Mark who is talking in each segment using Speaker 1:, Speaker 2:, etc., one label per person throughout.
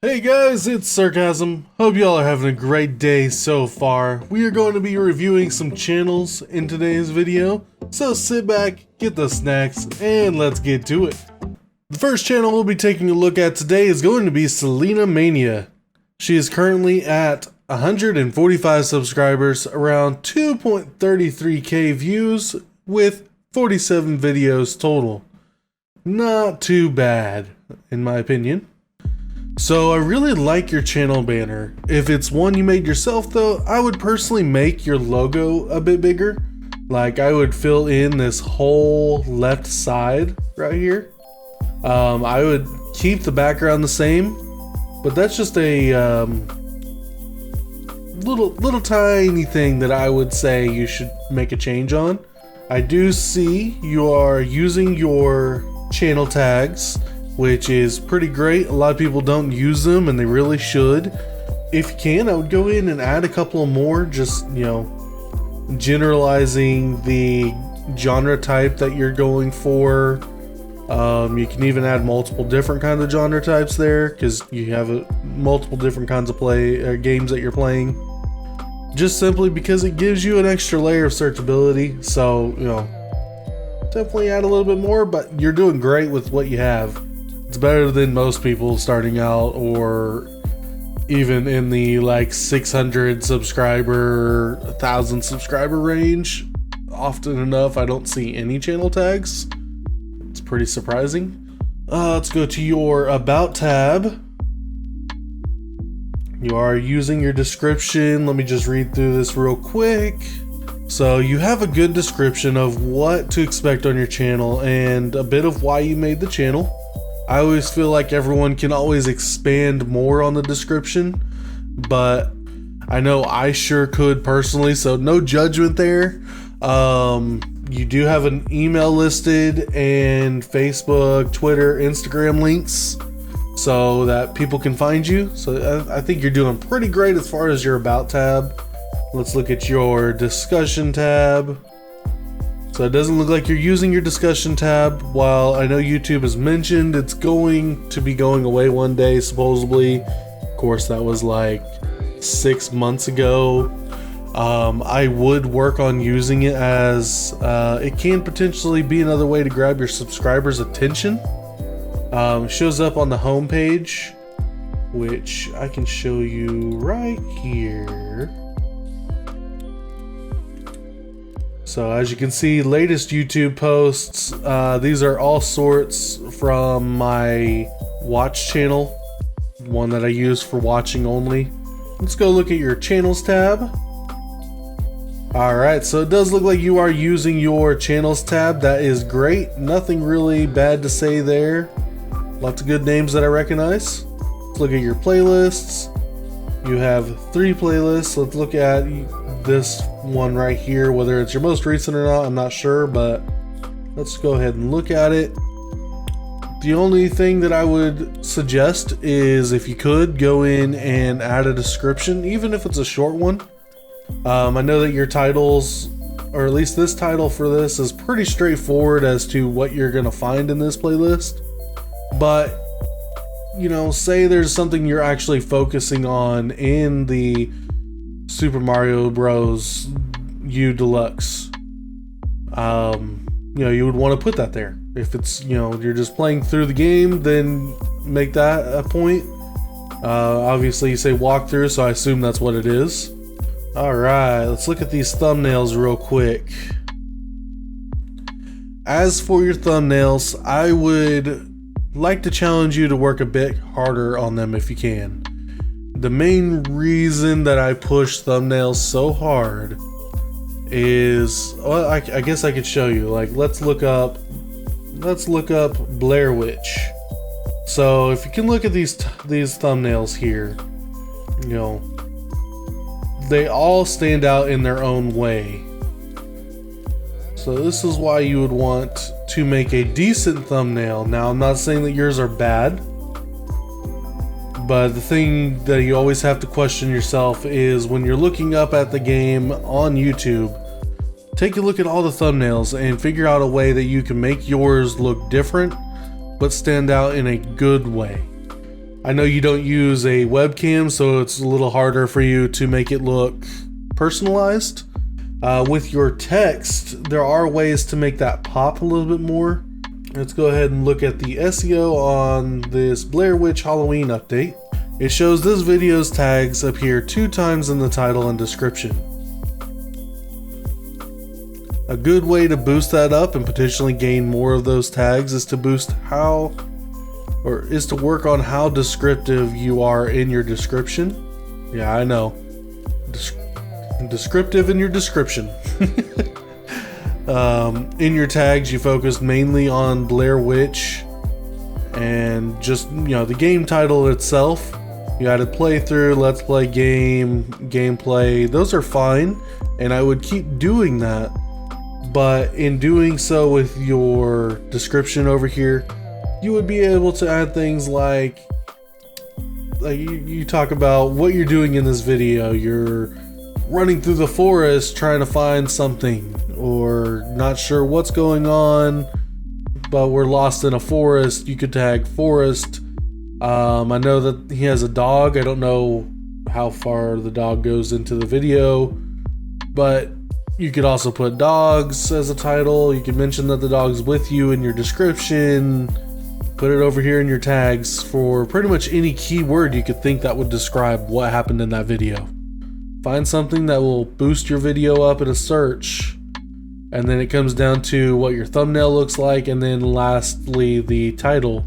Speaker 1: Hey guys, it's Sarcasm. Hope y'all are having a great day so far. We are going to be reviewing some channels in today's video, so sit back, get the snacks, and let's get to it. The first channel we'll be taking a look at today is going to be Selena Mania. She is currently at 145 subscribers, around 2.33k views, with 47 videos total. Not too bad, in my opinion. So I really like your channel banner. If it's one you made yourself though, I would personally make your logo a bit bigger. Like I would fill in this whole left side right here. I would keep the background the same, but that's just a little tiny thing that I would say you should make a change on. I do see you are using your channel tags, which is pretty great. A lot of people don't use them and they really should. If you can, I would go in and add a couple more, just, you know, generalizing the genre type that you're going for. You can even add multiple different kinds of genre types there, because you have multiple different kinds of games that you're playing. Just simply because it gives you an extra layer of searchability. So, you know, definitely add a little bit more, but you're doing great with what you have. It's better than most people starting out, or even in the like 600 subscriber, 1,000 subscriber range. Often enough, I don't see any channel tags. It's pretty surprising. Let's go to your About tab. You are using your description. Let me just read through this real quick. So you have a good description of what to expect on your channel and a bit of why you made the channel. I always feel like everyone can always expand more on the description, but I know I sure could personally, so no judgment there. You do have an email listed and Facebook, Twitter, Instagram links so that people can find you. So I think you're doing pretty great as far as your About tab. Let's look at your Discussion tab. So it doesn't look like you're using your Discussion tab. While I know YouTube has mentioned it's going to be going away one day, supposedly. Of course, that was like 6 months ago. I would work on using it, as it can potentially be another way to grab your subscribers' attention. Shows up on the home page, which I can show you right here. So as you can see, latest YouTube posts, these are all sorts from my watch channel, one that I use for watching only. Let's go look at your channels tab. Alright, so it does look like you are using your channels tab. That is great. Nothing really bad to say there. Lots of good names that I recognize. Let's look at your playlists. You have 3 playlists. Let's look at this one right here, whether it's your most recent or not, I'm not sure, but let's go ahead and look at it. The only thing that I would suggest is, if you could, go in and add a description, even if it's a short one. I know that your titles, or at least this title for this, is pretty straightforward as to what you're gonna find in this playlist, but you know, say there's something you're actually focusing on in the Super Mario Bros. U Deluxe. You know, you would want to put that there. If it's, you know, you're just playing through the game, then make that a point. Obviously you say walkthrough, so I assume that's what it is. Alright, let's look at these thumbnails real quick. As for your thumbnails, I would like to challenge you to work a bit harder on them if you can. The main reason that I push thumbnails so hard is, well, I guess I could show you. Like, let's look up Blair Witch. So if you can look at these thumbnails here, you know, they all stand out in their own way. So this is why you would want to make a decent thumbnail. Now, I'm not saying that yours are bad, but the thing that you always have to question yourself is, when you're looking up at the game on YouTube, take a look at all the thumbnails and figure out a way that you can make yours look different but stand out in a good way. I know you don't use a webcam, so it's a little harder for you to make it look personalized. With your text, there are ways to make that pop a little bit more. Let's go ahead and look at the SEO on this Blair Witch Halloween update. It shows this video's tags appear 2 times in the title and description. A good way to boost that up and potentially gain more of those tags is to work on how descriptive you are in your description. Yeah, I know. Descriptive in your description. In your tags, you focus mainly on Blair Witch and just, the game title itself. You added playthrough, let's play game, gameplay. Those are fine, and I would keep doing that. But in doing so with your description over here, you would be able to add things like you talk about what you're doing in this video. You're running through the forest trying to find something, or not sure what's going on, but we're lost in a forest. You could tag forest. I know that he has a dog. I don't know how far the dog goes into the video, but you could also put dogs as a title. You can mention that the dog's with you in your description. Put it over here in your tags for pretty much any keyword you could think that would describe what happened in that video. Find something that will boost your video up in a search, and then it comes down to what your thumbnail looks like, and then lastly the title.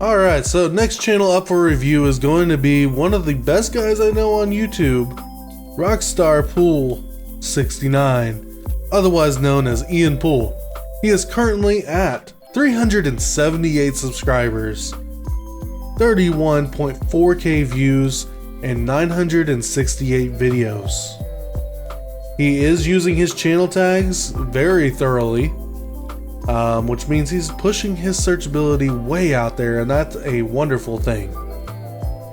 Speaker 1: Alright, so next channel up for review is going to be one of the best guys I know on YouTube, Rockstar Pool 69, otherwise known as Ian Pool. He is currently at 378 subscribers, 31.4k views, and 968 videos. He is using his channel tags very thoroughly, which means he's pushing his searchability way out there, and that's a wonderful thing.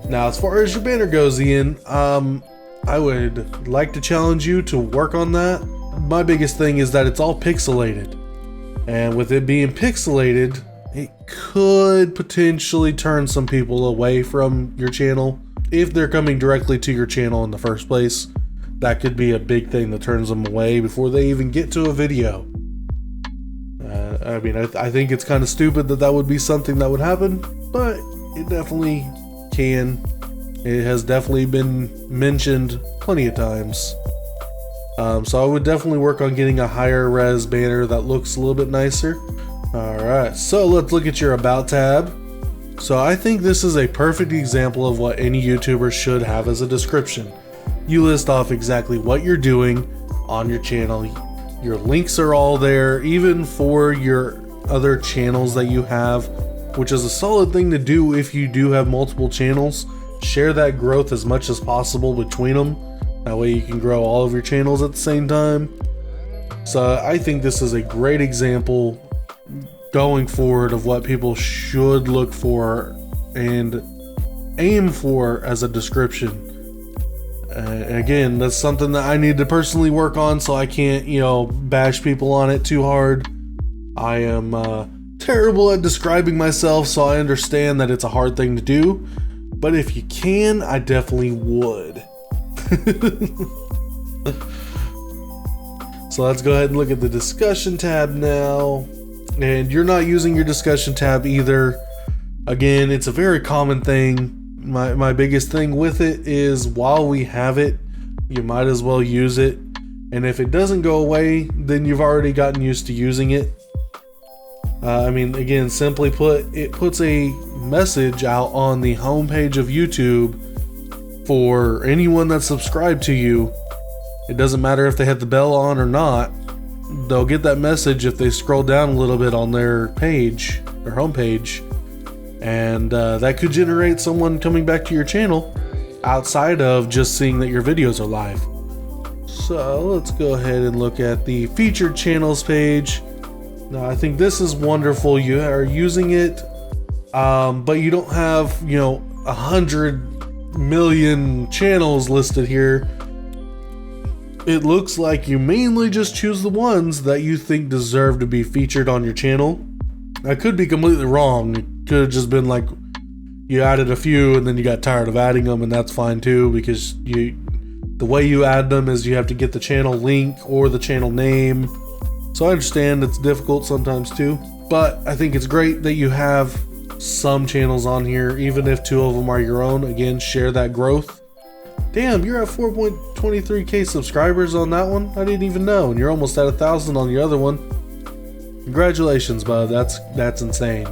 Speaker 1: Now, as far as your banner goes, Ian, I would like to challenge you to work on that. My biggest thing is that it's all pixelated, and with it being pixelated, it could potentially turn some people away from your channel. If they're coming directly to your channel in the first place, that could be a big thing that turns them away before they even get to a video. I think it's kind of stupid that would be something that would happen, but it definitely can. It has definitely been mentioned plenty of times. So I would definitely work on getting a higher res banner that looks a little bit nicer. Alright, so let's look at your About tab. So I think this is a perfect example of what any YouTuber should have as a description. You list off exactly what you're doing on your channel. Your links are all there, even for your other channels that you have, which is a solid thing to do if you do have multiple channels. Share that growth as much as possible between them. That way you can grow all of your channels at the same time. So I think this is a great example going forward of what people should look for and aim for as a description. Again, that's something that I need to personally work on, so I can't, bash people on it too hard. I am terrible at describing myself, so I understand that it's a hard thing to do, but if you can, I definitely would. So let's go ahead and look at the discussion tab now. And you're not using your discussion tab either. Again, it's a very common thing. My biggest thing with it is, while we have it, you might as well use it. And if it doesn't go away, then you've already gotten used to using it. Again, simply put, it puts a message out on the homepage of YouTube for anyone that's subscribed to you. It doesn't matter if they have the bell on or not. They'll get that message if they scroll down a little bit on their page, their homepage, and that could generate someone coming back to your channel outside of just seeing that your videos are live. So let's go ahead and look at the featured channels page. Now, I think this is wonderful. You are using it, but you don't have 100 million channels listed here. It looks like you mainly just choose the ones that you think deserve to be featured on your channel. I could be completely wrong. It could have just been like, you added a few and then you got tired of adding them, and that's fine too, because the way you add them is you have to get the channel link or the channel name. So I understand it's difficult sometimes too, but I think it's great that you have some channels on here, even if 2 of them are your own. Again, share that growth. Damn, you're at 4.23k subscribers on that one. I didn't even know, and you're almost at 1,000 on the other one. Congratulations, bud. That's insane.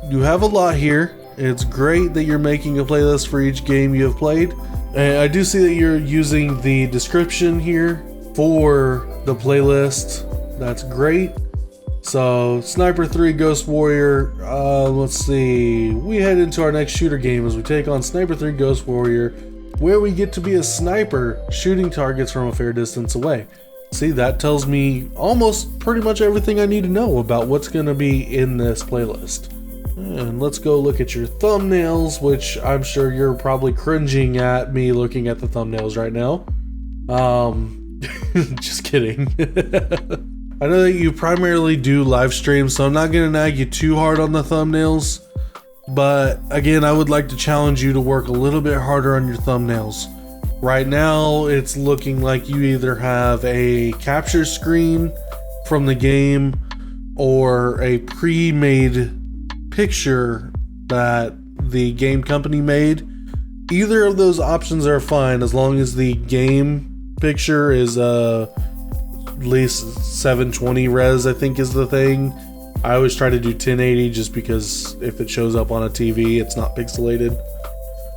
Speaker 1: You have a lot here. It's great that you're making a playlist for each game you have played. And I do see that you're using the description here for the playlist. That's great. So, Sniper 3 Ghost Warrior, let's see. We head into our next shooter game as we take on Sniper 3 Ghost Warrior, where we get to be a sniper shooting targets from a fair distance away. See, that tells me almost pretty much everything I need to know about what's going to be in this playlist. And let's go look at your thumbnails, which I'm sure you're probably cringing at me looking at the thumbnails right now. Just kidding. I know that you primarily do live streams, so I'm not going to nag you too hard on the thumbnails. But again, I would like to challenge you to work a little bit harder on your thumbnails. Right now, it's looking like you either have a capture screen from the game or a pre-made picture that the game company made. Either of those options are fine as long as the game picture is at least 720 res, I think is the thing. I always try to do 1080 just because if it shows up on a TV, it's not pixelated.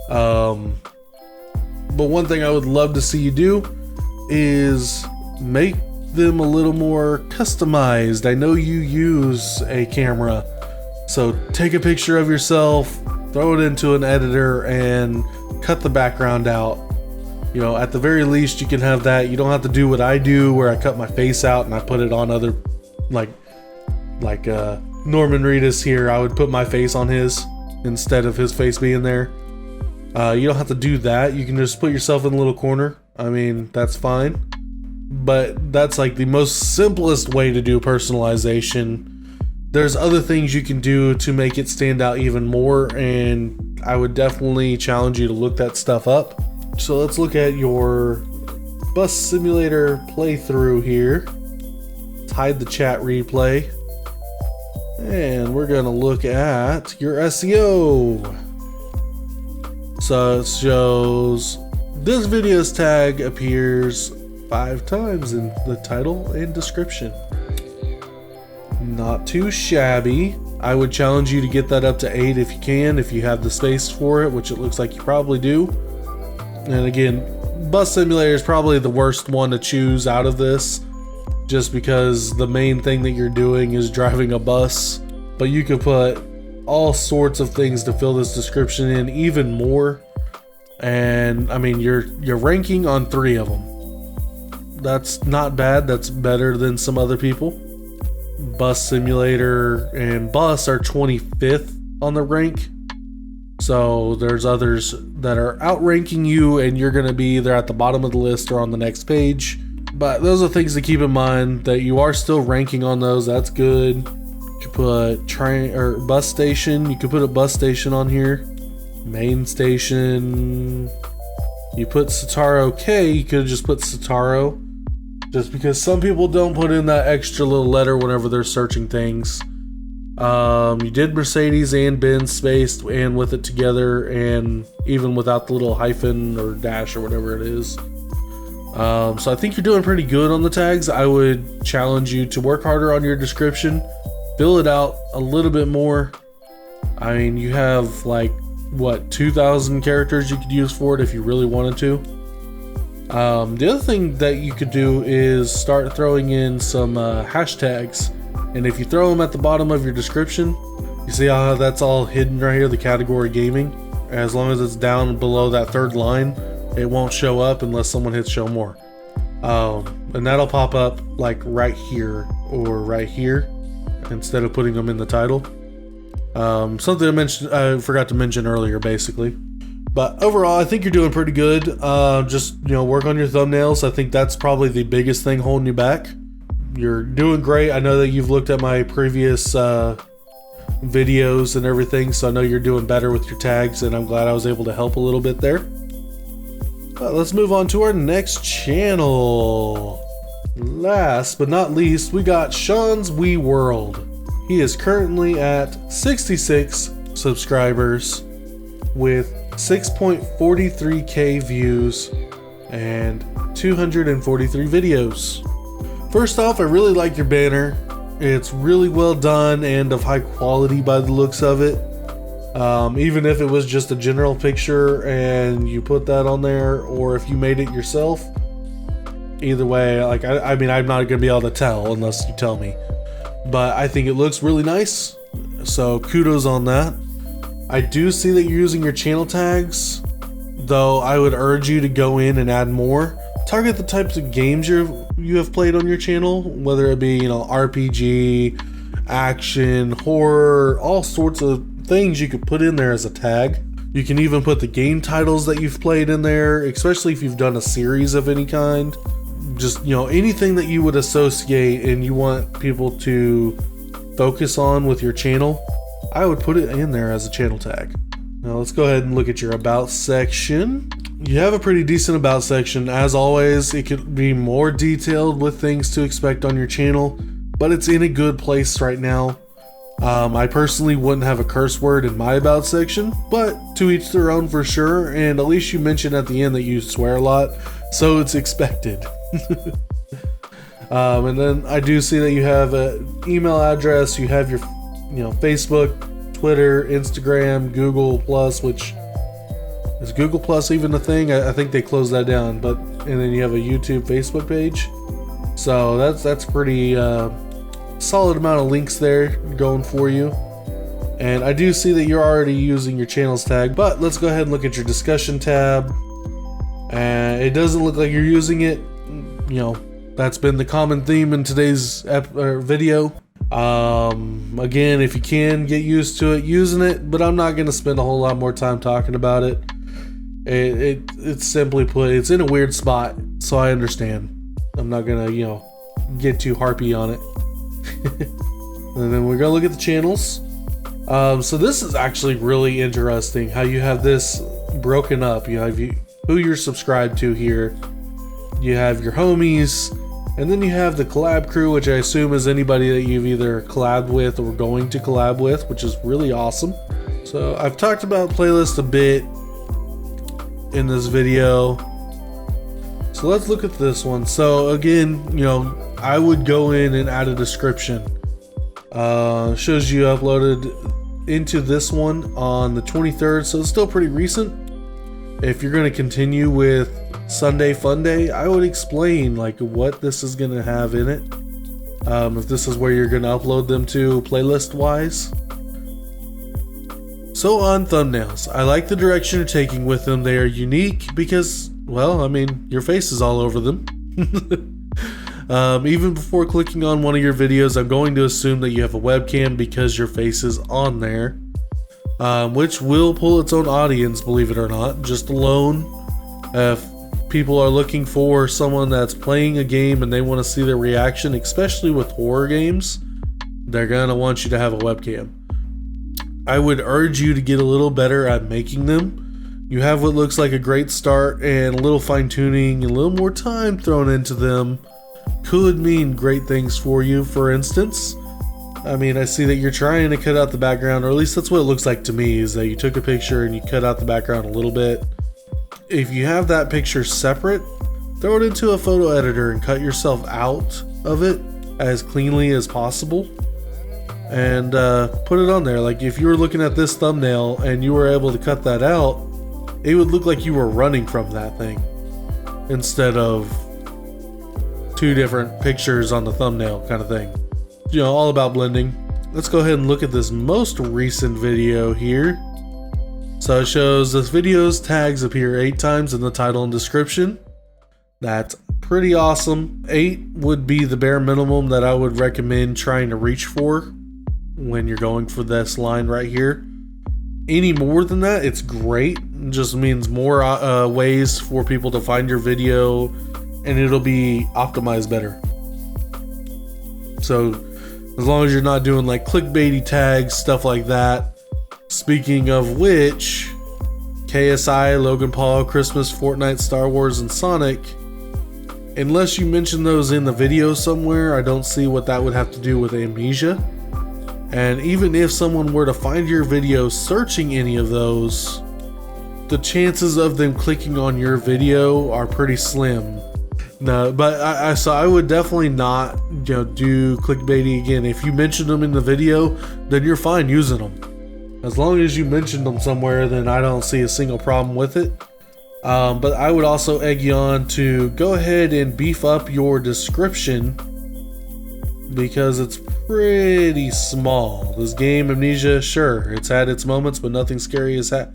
Speaker 1: But one thing I would love to see you do is make them a little more customized. I know you use a camera, so take a picture of yourself, throw it into an editor, and cut the background out. You know, at the very least, you can have that. You don't have to do what I do, where I cut my face out and I put it on other, like Norman Reedus here. I would put my face on his instead of his face being there. You don't have to do that. You can just put yourself in a little corner. I mean, that's fine. But that's like the most simplest way to do personalization. There's other things you can do to make it stand out even more, and I would definitely challenge you to look that stuff up. So let's look at your bus simulator playthrough here. Let's hide the chat replay. And we're gonna look at your SEO. So it shows this video's tag appears 5 times in the title and description. Not too shabby. I would challenge you to get that up to 8 if you can, if you have the space for it, which it looks like you probably do. And again, Bus Simulator is probably the worst one to choose out of this, just because the main thing that you're doing is driving a bus. But you could put all sorts of things to fill this description in, even more. And I mean, you're ranking on 3 of them. That's not bad. That's better than some other people. Bus Simulator and Bus are 25th on the rank. So there's others that are outranking you, and you're going to be either at the bottom of the list or on the next page. But those are things to keep in mind, that you are still ranking on those. That's good. You could put train or bus station. You could put a bus station on here. Main station. You put Sataro K. You could have just put Sataro, just because some people don't put in that extra little letter whenever they're searching things. You did Mercedes and Benz spaced and with it together, and even without the little hyphen or dash or whatever it is. So I think you're doing pretty good on the tags. I would challenge you to work harder on your description, fill it out a little bit more. I mean, you have like, what, 2,000 characters you could use for it if you really wanted to. The other thing that you could do is start throwing in some hashtags. And if you throw them at the bottom of your description, you see how that's all hidden right here, the category gaming. As long as it's down below that 3rd line, it won't show up unless someone hits show more. And that'll pop up like right here or right here instead of putting them in the title. Something I forgot to mention earlier, basically. But overall, I think you're doing pretty good. Just, work on your thumbnails. I think that's probably the biggest thing holding you back. You're doing great. I know that you've looked at my previous videos and everything, so I know you're doing better with your tags, and I'm glad I was able to help a little bit there. Let's move on to our next channel. Last but not least, we got Sean's Wee World. He is currently at 66 subscribers with 6.43k views and 243 videos. First off, I really like your banner. It's really well done and of high quality by the looks of it. Even if it was just a general picture and you put that on there, or if you made it yourself, either way, like I mean, I'm not gonna be able to tell unless you tell me, but I think it looks really nice, so kudos on that. I do see that you're using your channel tags, though I would urge you to go in and add more. Target the types of games you have played on your channel, whether it be, you know, RPG, action, horror, all sorts of things you could put in there as a tag. You can even put the game titles that you've played in there, especially if you've done a series of any kind. Just, you know, anything that you would associate and you want people to focus on with your channel, I would put it in there as a channel tag. Now let's go ahead and look at your about section. You have a pretty decent about section. As always, it could be more detailed with things to expect on your channel, but it's in a good place right now. I personally wouldn't have a curse word in my about section, but to each their own for sure, and at least you mentioned at the end that you swear a lot, so it's expected. And then I do see that you have an email address, you have your, you know, Facebook, Twitter, Instagram, Google Plus, which is Google Plus even a thing? I think they closed that down, but and then you have a YouTube, Facebook page. So that's pretty solid amount of links there going for you. And I do see that you're already using your channels tag, but let's go ahead and look at your discussion tab. And it doesn't look like you're using it. You know, that's been the common theme in today's video. Again, if you can get used to it, using it, but I'm not going to spend a whole lot more time talking about it. It's simply put, it's in a weird spot, so I understand. I'm not going to, you know, get too harpy on it. And then we're going to look at the channels. So this is actually really interesting how you have this broken up. You have who you're subscribed to here. You have your homies, and then you have the collab crew, which I assume is anybody that you've either collabed with or going to collab with, which is really awesome. So I've talked about playlist a bit in this video. So let's look at this one. So again, you know, I would go in and add a description. Shows you uploaded into this one on the 23rd, so it's still pretty recent. If you're going to continue with Sunday Fun Day, I would explain like what this is going to have in it. If this is where you're going to upload them to playlist wise. So on thumbnails, I like the direction you're taking with them. They are unique because, well, I mean, your face is all over them. Even before clicking on one of your videos, I'm going to assume that you have a webcam because your face is on there, which will pull its own audience, believe it or not, just alone. If people are looking for someone that's playing a game and they want to see their reaction, especially with horror games, they're going to want you to have a webcam. I would urge you to get a little better at making them. You have what looks like a great start, and a little fine tuning, a little more time thrown into them could mean great things for you. For instance, I mean, I see that you're trying to cut out the background, or at least that's what it looks like to me, is that you took a picture and you cut out the background a little bit. If you have that picture separate, throw it into a photo editor and cut yourself out of it as cleanly as possible, and put it on there. Like if you were looking at this thumbnail and you were able to cut that out, it would look like you were running from that thing instead of two different pictures on the thumbnail kind of thing. You know, all about blending. Let's go ahead and look at this most recent video here. So it shows this video's tags appear 8 times in the title and description. That's pretty awesome. 8 would be the bare minimum that I would recommend trying to reach for when you're going for this line right here. Any more than that, it's great. It just means more ways for people to find your video, and it'll be optimized better. So as long as you're not doing like clickbaity tags, stuff like that. Speaking of which, KSI, Logan Paul, Christmas, Fortnite, Star Wars, and Sonic, unless you mention those in the video somewhere, I don't see what that would have to do with Amnesia. And even if someone were to find your video searching any of those, the chances of them clicking on your video are pretty slim. No, but so I would definitely not, do clickbaity again. If you mention them in the video, then you're fine using them. As long as you mentioned them somewhere, then I don't see a single problem with it. But I would also egg you on to go ahead and beef up your description, because it's pretty small. This game, Amnesia, sure, it's had its moments, but nothing scary has had.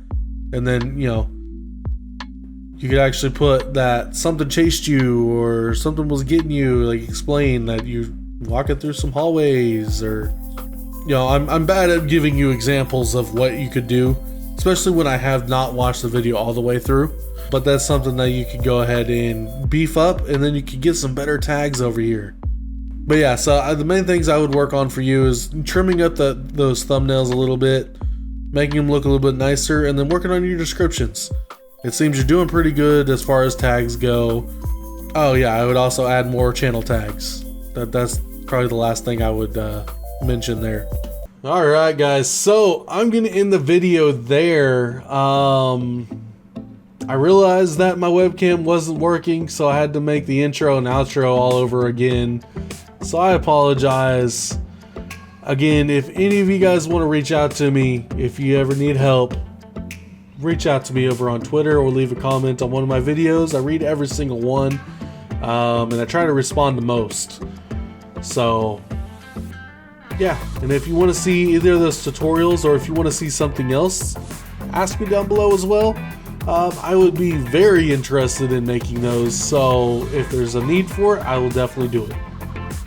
Speaker 1: And then, you could actually put that something chased you or something was getting you, like explain that you walking through some hallways, or I'm bad at giving you examples of what you could do, especially when I have not watched the video all the way through. But that's something that you could go ahead and beef up, and then you could get some better tags over here. But yeah, so the main things I would work on for you is trimming up those thumbnails a little bit, making them look a little bit nicer, and then working on your descriptions. It seems you're doing pretty good as far as tags go. Oh yeah, I would also add more channel tags. That's probably the last thing I would mention there. Alright guys, so I'm gonna end the video there. I realized that my webcam wasn't working, so I had to make the intro and outro all over again. So I apologize. Again, if any of you guys want to reach out to me, if you ever need help, reach out to me over on Twitter or leave a comment on one of my videos. I read every single one, and I try to respond to most. So yeah, and if you want to see either of those tutorials, or if you want to see something else, ask me down below as well. I would be very interested in making those, so if there's a need for it, I will definitely do it.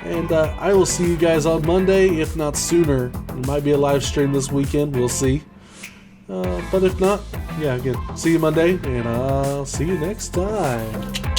Speaker 1: And I will see you guys on Monday, if not sooner. It might be a live stream this weekend, we'll see. But if not, yeah, again, see you Monday, and I'll see you next time.